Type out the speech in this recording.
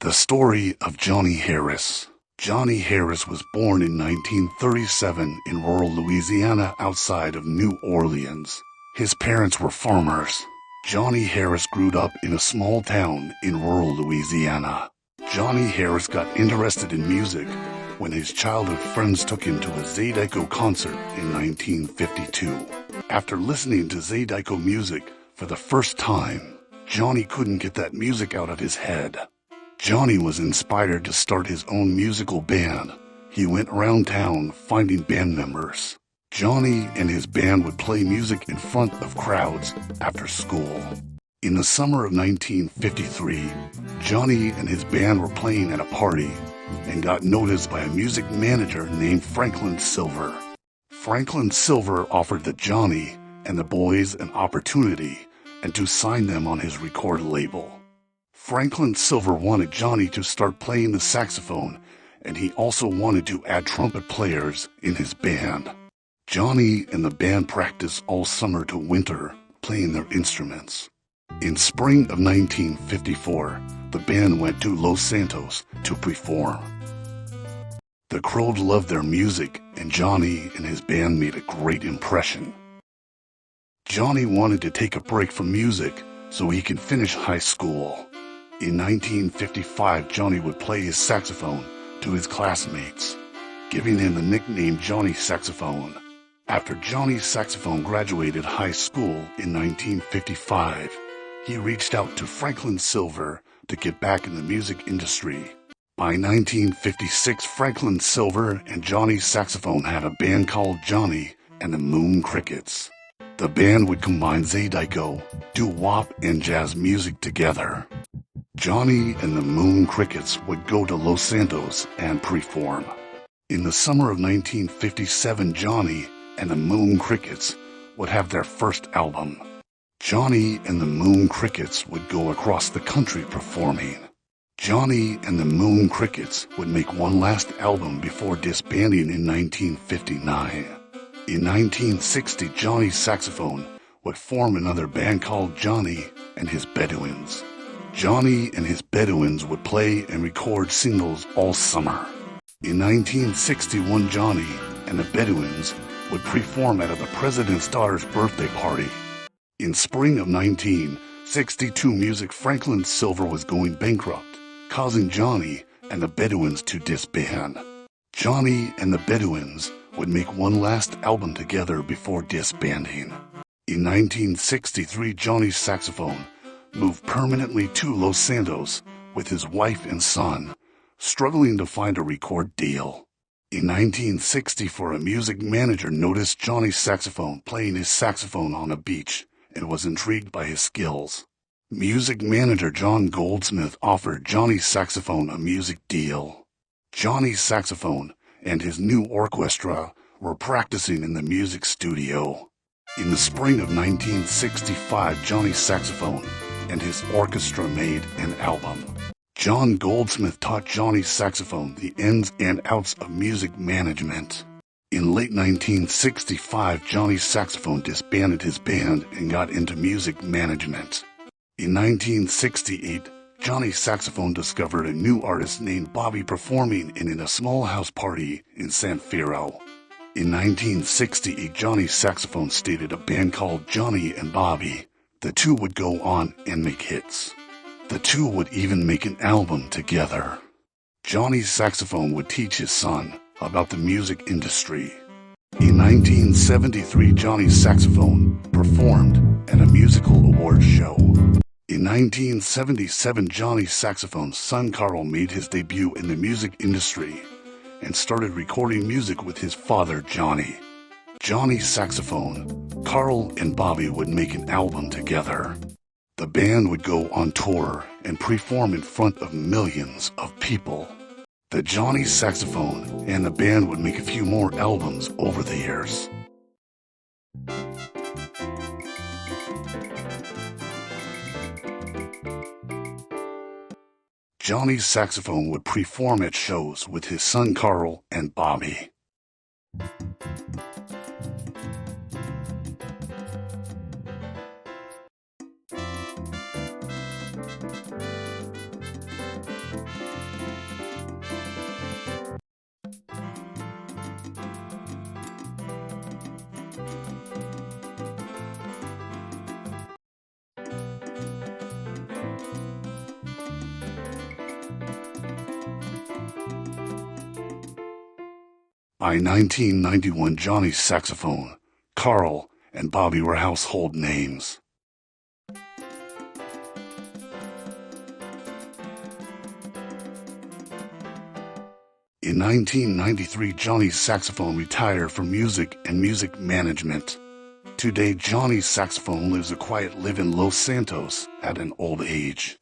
The story of Johnny Harris. Johnny Harris was born in 1937 in rural Louisiana outside of New Orleans. His parents were farmers. Johnny Harris grew up in a small town in rural Louisiana. Johnny Harris got interested in music when his childhood friends took him to a Zydeco concert in 1952. After listening to Zydeco music for the first time, Johnny couldn't get that music out of his head. Johnny was inspired to start his own musical band. He went around town finding band members. Johnny and his band would play music in front of crowds after school. In the summer of 1953, Johnny and his band were playing at a party and got noticed by a music manager named Franklin Silver. Franklin Silver offered that Johnny and the boys an opportunity and to sign them on his record label. Franklin Silver wanted Johnny to start playing the saxophone, and he also wanted to add trumpet players in his band. Johnny and the band practiced all summer to winter, playing their instruments. In spring of 1954, the band went to Los Santos to perform. The crowd loved their music, and Johnny and his band made a great impression. Johnny wanted to take a break from music so he could finish high school. In 1955, Johnny would play his saxophone to his classmates, giving him the nickname Johnny Saxophone. After Johnny's saxophone graduated high school in 1955, he reached out to Franklin Silver to get back in the music industry. By 1956, Franklin Silver and Johnny Saxophone had a band called Johnny and the Moon Crickets. The band would combine Zydeco, doo-wop, and jazz music together. Johnny and the Moon Crickets would go to Los Santos and perform. In the summer of 1957, Johnny and the Moon Crickets would have their first album. Johnny and the Moon Crickets would go across the country performing. Johnny and the Moon Crickets would make one last album before disbanding in 1959. In 1960, Johnny Saxophone would form another band called Johnny and his Bedouins. Johnny and his Bedouins would play and record singles all summer. In 1961, Johnny and the Bedouins would perform at the president's daughter's birthday party. In spring of 1962 music, Franklin Silver was going bankrupt, causing Johnny and the Bedouins to disband. Johnny and the Bedouins would make one last album together before disbanding. In 1963, Johnny Saxophone moved permanently to Los Santos with his wife and son, struggling to find a record deal. In 1964, a music manager noticed Johnny Saxophone playing his saxophone on a beach and was intrigued by his skills. Music manager John Goldsmith offered Johnny Saxophone a music deal. Johnny Saxophone and his new orchestra were practicing in the music studio. In the spring of 1965, Johnny Saxophone and his orchestra made an album. John Goldsmith taught Johnny Saxophone the ins and outs of music management. In late 1965, Johnny Saxophone disbanded his band and got into music management. In 1968, Johnny Saxophone discovered a new artist named Bobby performing in a small house party in San Fierro. In 1968, Johnny Saxophone started a band called Johnny and Bobby. The two would go on and make hits. The two would even make an album together. Johnny Saxophone would teach his son about the music industry. In 1973, Johnny Saxophone performed at a musical awards show. In 1977, Johnny Saxophone's son Carl made his debut in the music industry and started recording music with his father Johnny. Johnny Saxophone, Carl, and Bobby would make an album together. The band would go on tour and perform in front of millions of people. The Johnny Saxophone and the band would make a few more albums over the years. Johnny Saxophone would perform at shows with his son Carl and Bobby. By 1991, Johnny's saxophone, Carl, and Bobby were household names. In 1993, Johnny's saxophone retired from music and music management. Today, Johnny's saxophone lives a quiet life in Los Santos at an old age.